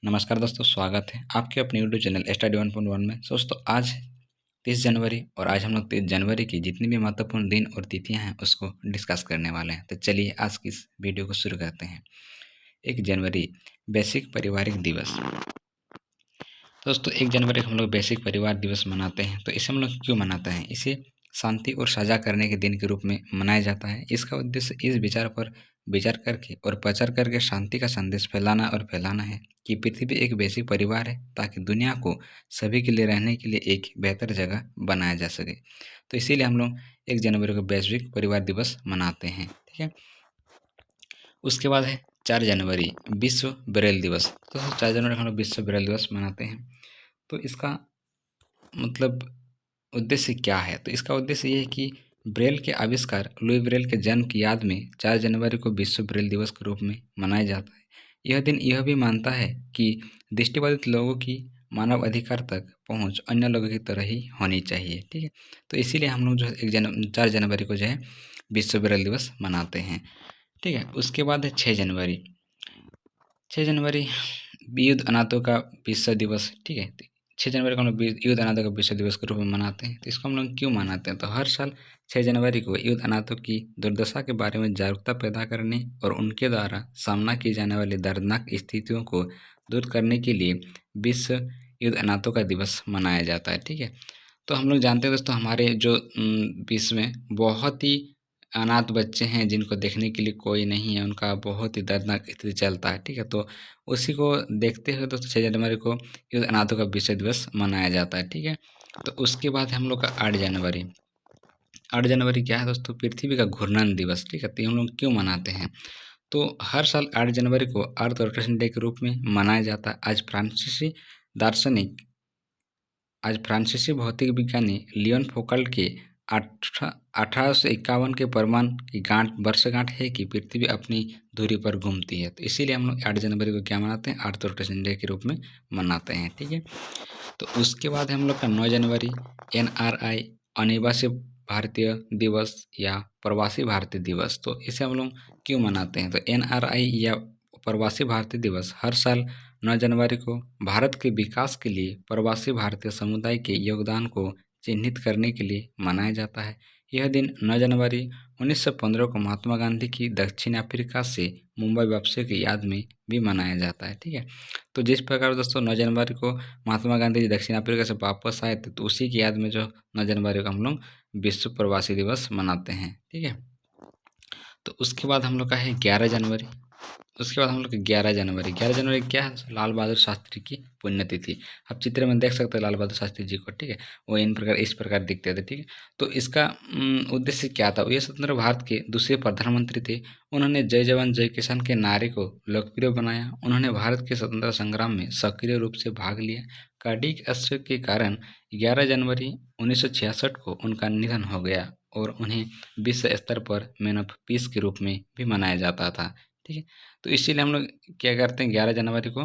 नमस्कार दोस्तों, स्वागत है आपके अपने यूट्यूब चैनल स्टडी 1.1 में। दोस्तों आज 30 जनवरी और आज हम लोग 30 जनवरी की जितनी भी महत्वपूर्ण दिन और तिथियां हैं उसको डिस्कस करने वाले हैं। तो चलिए आज की इस वीडियो को शुरू करते हैं। 1 जनवरी वैश्विक पारिवारिक दिवस। दोस्तों 1 जनवरी को हम लोग वैश्विक परिवार दिवस मनाते हैं। तो इसे हम लोग क्यों मनाते हैं? इसे शांति और साझा करने के दिन के रूप में मनाया जाता है। इसका उद्देश्य इस विचार पर विचार करके और प्रचार करके शांति का संदेश फैलाना है कि पृथ्वी एक वैश्विक परिवार है, ताकि दुनिया को सभी के लिए रहने के लिए एक बेहतर जगह बनाया जा सके। तो इसीलिए हम लोग 1 जनवरी को वैश्विक परिवार दिवस मनाते हैं। ठीक है, उसके बाद है 4 जनवरी विश्व ब्रेल दिवस। तो 4 जनवरी को हम लोग विश्व ब्रेल दिवस मनाते हैं। तो इसका मतलब उद्देश्य क्या है? तो इसका उद्देश्य ये है कि ब्रेल के आविष्कार लुई ब्रेल के जन्म की याद में 4 जनवरी को विश्व ब्रेल दिवस के रूप में मनाया जाता है। यह दिन यह भी मानता है कि दृष्टिबाधित लोगों की मानव अधिकार तक पहुंच अन्य लोगों की तरह ही होनी चाहिए। ठीक है, तो इसीलिए हम लोग जो है 4 जनवरी को जो है विश्व ब्रेल दिवस मनाते हैं। ठीक है, उसके बाद है 6 जनवरी। 6 जनवरी युद्ध अनाथों का विश्व दिवस। ठीक है, 6 जनवरी को हम लोग युद्ध अनाथों का विश्व दिवस के रूप में मनाते हैं। तो इसको हम लोग क्यों मनाते हैं? तो हर साल 6 जनवरी को युद्ध अनाथों की दुर्दशा के बारे में जागरूकता पैदा करने और उनके द्वारा सामना की जाने वाली दर्दनाक स्थितियों को दूर करने के लिए विश्व युद्ध अनाथों का दिवस मनाया जाता है। ठीक है, तो हम लोग जानते हैं दोस्तों, हमारे जो विश्व में बहुत ही अनाथ बच्चे हैं जिनको देखने के लिए कोई नहीं है, उनका बहुत ही दर्दनाक स्थिति चलता है। ठीक है, तो उसी को देखते हुए दोस्तों 6 जनवरी को युद्ध अनाथों का विश्व दिवस मनाया जाता है। ठीक है, तो उसके बाद हम लोग का 8 जनवरी। 8 जनवरी क्या है दोस्तों? पृथ्वी का घूर्णन दिवस। ठीक है, तो हम लोग क्यों मनाते हैं? तो हर साल 8 जनवरी को अर्थ रोटेशन डे के रूप में मनाया जाता है। दार्शनिक आज फ्रांसीसी भौतिक विज्ञानी लियोन फोकल्ट के 1851 के प्रमाण की वर्षगांठ है कि पृथ्वी अपनी धुरी पर घूमती है। तो इसीलिए हम लोग 8 जनवरी को क्या मनाते हैं? अर्थ रोटेशन डे के रूप में मनाते हैं। ठीक है, तो उसके बाद हम लोग का 9 जनवरी NRI अनिवासी भारतीय दिवस या प्रवासी भारतीय दिवस। तो इसे हम लोग क्यों मनाते हैं? तो NRI या प्रवासी भारतीय दिवस हर साल 9 जनवरी को भारत के विकास के लिए प्रवासी भारतीय समुदाय के योगदान को चिन्हित करने के लिए मनाया जाता है। यह दिन 9 जनवरी 1915 को महात्मा गांधी की दक्षिण अफ्रीका से मुंबई वापसी की याद में भी मनाया जाता है। ठीक है, तो जिस प्रकार दोस्तों 9 जनवरी को महात्मा गांधी जी दक्षिण अफ्रीका से वापस आए थे, तो उसी की याद में जो 9 जनवरी को हम लोग विश्व प्रवासी दिवस मनाते हैं। ठीक है, तो उसके बाद हम लोग का है 11 जनवरी। उसके बाद हम लोग 11 जनवरी क्या है? लाल बहादुर शास्त्री की पुण्यतिथि। आप चित्र में देख सकते हैं लाल बहादुर शास्त्री जी को। ठीक है, वो इस प्रकार दिखते थे। ठीक है, तो इसका उद्देश्य क्या था? ये स्वतंत्र भारत के दूसरे प्रधानमंत्री थे। उन्होंने जय जवान जय किसान के नारे को लोकप्रिय बनाया। उन्होंने भारत के स्वतंत्रता संग्राम में सक्रिय रूप से भाग लिया। कार्डियक अरेस्ट के कारण 11 जनवरी 1966 को उनका निधन हो गया और उन्हें विश्व स्तर पर मैन ऑफ पीस के रूप में भी मनाया जाता था। ठीक है, तो इसीलिए हम लोग क्या करते हैं? 11 जनवरी को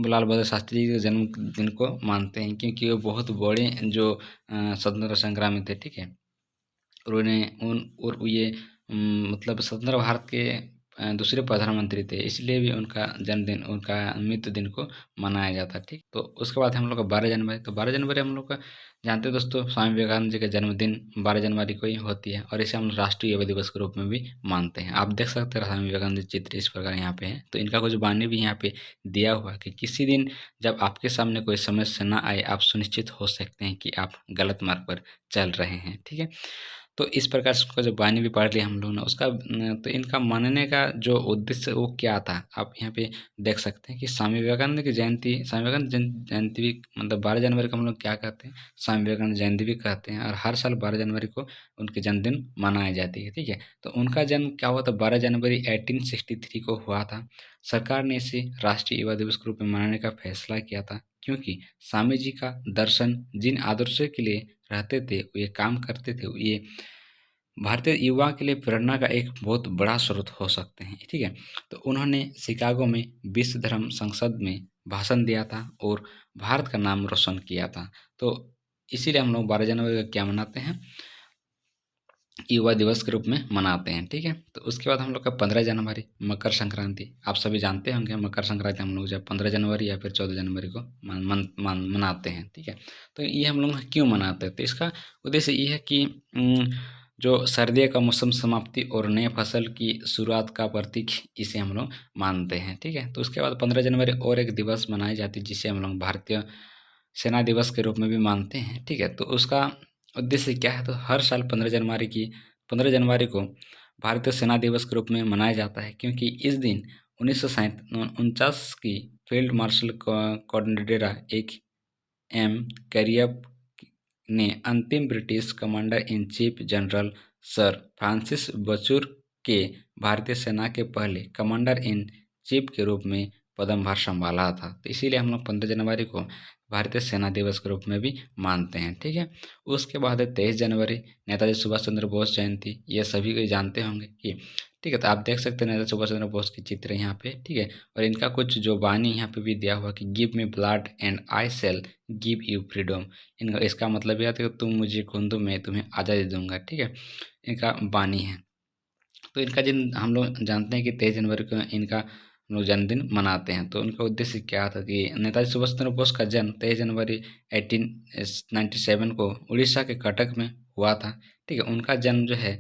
लाल बहादुर शास्त्री जी के जन्मदिन को मानते हैं, क्योंकि वो बहुत बड़े जो स्वतंत्रता संग्रामी थे। ठीक है, और उन्हें ये मतलब स्वतंत्र भारत के दूसरे प्रधानमंत्री थे, इसलिए भी उनका जन्मदिन, उनका मृत्यु दिन को मनाया जाता है। ठीक, तो उसके बाद हम लोग का 12 जनवरी। तो 12 जनवरी हम लोग का जानते हैं दोस्तों, स्वामी विवेकानंद जी का जन्मदिन 12 जनवरी को ही होती है, और इसे हम राष्ट्रीय युवा दिवस के रूप में भी मानते हैं। आप देख सकते हैं स्वामी विवेकानंद जी चित्र इस प्रकार यहाँ पे है। तो इनका कुछ वाणी भी यहाँ पे दिया हुआ है कि किसी दिन जब आपके सामने कोई समस्या ना आए, आप सुनिश्चित हो सकते हैं कि आप गलत मार्ग पर चल रहे हैं। ठीक है, तो इस प्रकार से उसका जो वाणी भी पढ़ लिया हम लोगों ने, उसका तो इनका मानने का जो उद्देश्य वो क्या था, आप यहाँ पे देख सकते हैं कि स्वामी विवेकानंद की जयंती, स्वामी विवेकानंद जयंती भी मतलब 12 जनवरी को हम लोग क्या कहते हैं? स्वामी विवेकानंद जयंती भी कहते हैं, और हर साल 12 जनवरी को उनके जन्मदिन मनाई जाती है। ठीक है, तो उनका जन्म क्या हुआ था? 12 जनवरी 1863 को हुआ था। सरकार ने इसे राष्ट्रीय युवा दिवस के रूप में मनाने का फैसला किया था, क्योंकि स्वामी जी का दर्शन जिन आदर्शों के लिए रहते थे, ये काम करते थे, ये भारतीय युवा के लिए प्रेरणा का एक बहुत बड़ा स्रोत हो सकते हैं। ठीक है, तो उन्होंने शिकागो में विश्व धर्म संसद में भाषण दिया था और भारत का नाम रोशन किया था। तो इसीलिए हम लोग 12 जनवरी को क्या मनाते हैं? युवा दिवस के रूप में मनाते हैं। ठीक है, तो उसके बाद हम लोग का 15 जनवरी मकर संक्रांति, आप सभी जानते होंगे मकर संक्रांति हम लोग जब 15 जनवरी या फिर 14 जनवरी को मनाते हैं। ठीक है, तो ये हम लोग क्यों मनाते हैं, तो इसका उद्देश्य ये है कि जो सर्दियों का मौसम समाप्ति और नए फसल की शुरुआत का प्रतीक इसे हम लोग मानते हैं। ठीक है, तो उसके बाद 15 जनवरी और एक दिवस मनाई जाती है जिसे हम लोग भारतीय सेना दिवस के रूप में भी मानते हैं। ठीक है, तो उसका उद्देश्य क्या है, तो हर साल 15 जनवरी को भारतीय सेना दिवस के रूप में मनाया जाता है, क्योंकि इस दिन 1949 की फील्ड मार्शल कॉडनेडेरा एक एम करियप ने अंतिम British commander in chief general sir Francis Bucher के भारतीय सेना के पहले कमांडर इन चीफ के रूप में पदभार संभाला था। तो इसीलिए हम लोग 15 जनवरी को भारतीय सेना दिवस के रूप में भी मानते हैं। ठीक है, उसके बाद है 23 जनवरी नेताजी सुभाष चंद्र बोस जयंती, ये सभी को जानते होंगे कि ठीक है, तो आप देख सकते हैं नेताजी सुभाष चंद्र बोस की चित्र यहाँ पे। ठीक है, और इनका कुछ जो वाणी यहाँ पे भी दिया हुआ कि give me blood and I shall give you freedom, इनका इसका मतलब यह था कि तुम मुझे खून दो मैं तुम्हें आज़ादी दूंगा। ठीक है, इनका वाणी है। तो इनका जिन हम लोग जानते हैं कि 23 जनवरी को इनका हम लोग जन्मदिन मनाते हैं। तो उनका उद्देश्य क्या था कि नेताजी सुभाष चंद्र बोस का जन्म 23 जनवरी 1897 को उड़ीसा के कटक में हुआ था। ठीक है, उनका जन्म जो है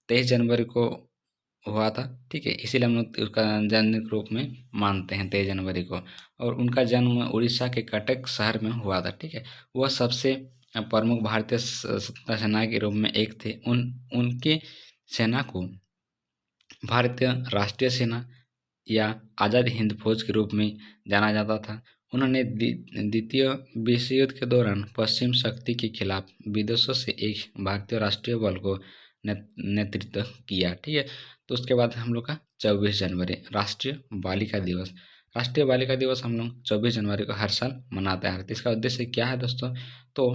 23 जनवरी को हुआ था। ठीक है, इसीलिए हम लोग उसका जन्मदिन के रूप में मानते हैं 23 जनवरी को। और उनका जन्म उड़ीसा के कटक शहर में हुआ था। ठीक है, वह सबसे प्रमुख भारतीय सत्ता सेना के रूप में एक थे। उनके सेना को भारतीय राष्ट्रीय सेना या आज़ाद हिंद फौज के रूप में जाना जाता था। उन्होंने द्वितीय विश्व युद्ध के दौरान पश्चिम शक्ति के खिलाफ विदेशों से एक भारतीय राष्ट्रीय बल को नेतृत्व किया। ठीक है, तो उसके बाद हम लोग का 24 जनवरी राष्ट्रीय बालिका दिवस। राष्ट्रीय बालिका दिवस हम लोग 24 जनवरी को हर साल मनाते हैं। इसका उद्देश्य क्या है दोस्तों, तो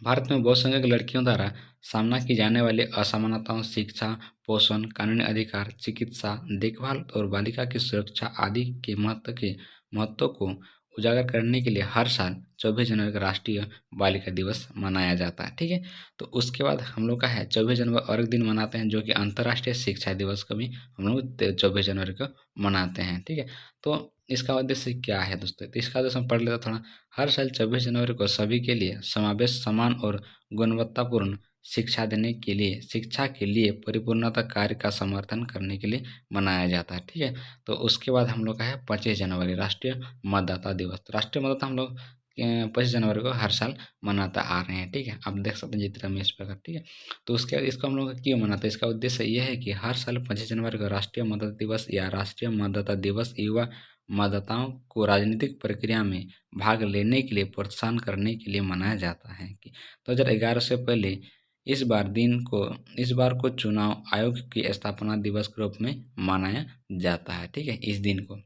भारत में बहुसंख्यक लड़कियों द्वारा सामना की जाने वाली असमानताओं, शिक्षा, पोषण, कानूनी अधिकार, चिकित्सा देखभाल और बालिका की सुरक्षा आदि के महत्व को उजागर करने के लिए हर साल 24 जनवरी का राष्ट्रीय बालिका दिवस मनाया जाता है। ठीक है, तो उसके बाद हम लोग का है 24 जनवरी और एक दिन मनाते हैं जो कि अंतर्राष्ट्रीय शिक्षा दिवस को भी हम लोग 24 जनवरी को मनाते हैं। ठीक है, तो इसका उद्देश्य क्या है दोस्तों, तो इसका उद्देश्य हम पढ़ लेते थोड़ा। हर साल 24 जनवरी को सभी के लिए समावेश, समान और गुणवत्तापूर्ण शिक्षा देने के लिए, शिक्षा के लिए परिपूर्णता कार्य का समर्थन करने के लिए मनाया जाता है। ठीक है, तो उसके बाद हम लोग का है 25 जनवरी राष्ट्रीय मतदाता दिवस। तो राष्ट्रीय मतदाता हम लोग 25 जनवरी को हर साल मनाते आ रहे हैं। ठीक है, आप देख सकते हैं चित्र में इस प्रकार। ठीक है, तो उसके बाद इसको हम लोग क्यों मनाते हैं, इसका उद्देश्य यह है कि हर साल 25 जनवरी को राष्ट्रीय मतदाता दिवस या राष्ट्रीय मतदाता दिवस युवा मतदाताओं को राजनीतिक प्रक्रिया में भाग लेने के लिए प्रोत्साहन करने के लिए मनाया जाता है। कि 2011 से पहले इस बार को चुनाव आयोग की स्थापना दिवस के रूप में मनाया जाता है। ठीक है, इस दिन को।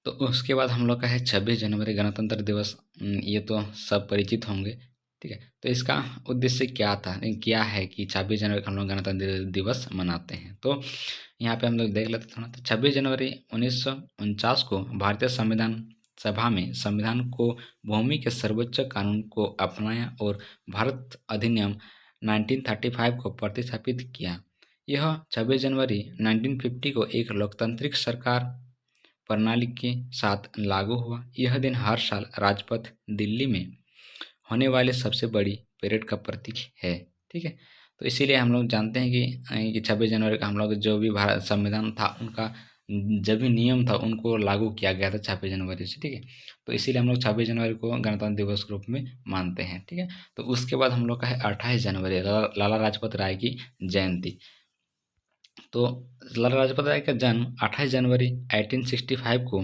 तो उसके बाद हम लोग का है 26 जनवरी गणतंत्र दिवस। ये तो सब परिचित होंगे। ठीक है, तो इसका उद्देश्य क्या है कि 26 जनवरी को हम लोग गणतंत्र दिवस मनाते हैं। तो यहाँ पे हम लोग देख लेते थोड़ा। तो 26 जनवरी 1949 को भारतीय संविधान सभा में संविधान को भूमि के सर्वोच्च कानून को अपनाया और भारत अधिनियम 1935 को प्रतिस्थापित किया। यह 26 जनवरी 1950 को एक लोकतांत्रिक सरकार प्रणाली के साथ लागू हुआ। यह दिन हर साल राजपथ दिल्ली में होने वाले सबसे बड़ी परेड का प्रतीक है। ठीक है, तो इसीलिए हम लोग जानते हैं कि 26 जनवरी का हम लोग जो भी भारत संविधान था उनका जब भी नियम था उनको लागू किया गया था 26 जनवरी से। ठीक है, तो इसीलिए हम लोग 26 जनवरी को गणतंत्र दिवस के रूप में मानते हैं। ठीक है, तो उसके बाद हम लोग का है 28 जनवरी लाला लाजपत राय की जयंती। तो लाला लाजपत राय का जन्म 28 जनवरी 1865 को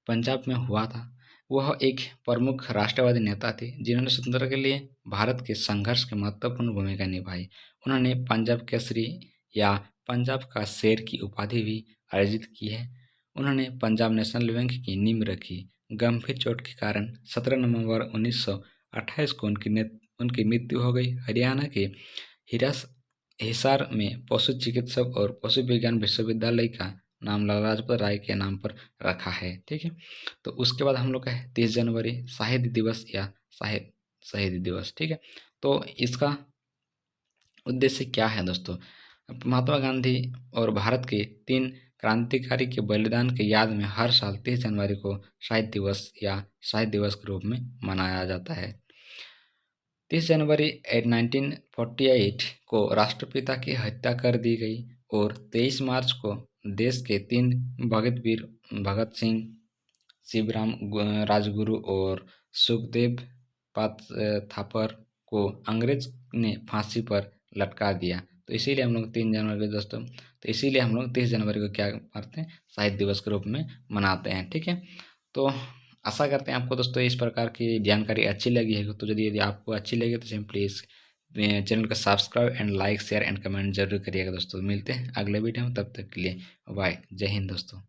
पंजाब में हुआ था। वह एक प्रमुख राष्ट्रवादी नेता थे जिन्होंने स्वतंत्रता के लिए भारत के संघर्ष की महत्वपूर्ण भूमिका निभाई। उन्होंने पंजाब केसरी या पंजाब का शेर की उपाधि भी अर्जित की है। उन्होंने पंजाब नेशनल बैंक की नींव रखी। गंभीर चोट के कारण 17 नवंबर 1928 को उनकी मृत्यु हो गई। हरियाणा के हिसार में पशु चिकित्सक और पशु विज्ञान विश्वविद्यालय का नाम लाला लाजपत राय के नाम पर रखा है। ठीक है, तो उसके बाद हम लोग का है 30 जनवरी शहीद दिवस या शहीद दिवस। ठीक है, तो इसका उद्देश्य क्या है दोस्तों? महात्मा गांधी और भारत के 3 क्रांतिकारी के बलिदान की याद में हर साल 30 जनवरी को शहीद दिवस या शहीद दिवस के रूप में मनाया जाता है। 30 जनवरी 1948 को राष्ट्रपिता की हत्या कर दी गई और 23 मार्च को देश के 3 भगत वीर भगत सिंह, शिवराम राजगुरु और सुखदेव थापर को अंग्रेज ने फांसी पर लटका दिया। तो इसीलिए हम लोग 3 जनवरी को दोस्तों, तो इसीलिए हम लोग 30 जनवरी को क्या करते हैं, शहीद दिवस के रूप में मनाते हैं। ठीक है, तो आशा करते हैं आपको दोस्तों इस प्रकार की जानकारी अच्छी लगी है। तो यदि आपको अच्छी लगी तो सिंपली इस चैनल को subscribe and like share and comment जरूर करिएगा दोस्तों। मिलते हैं अगले वीडियो में, तब तक के लिए बाय, जय हिंद दोस्तों।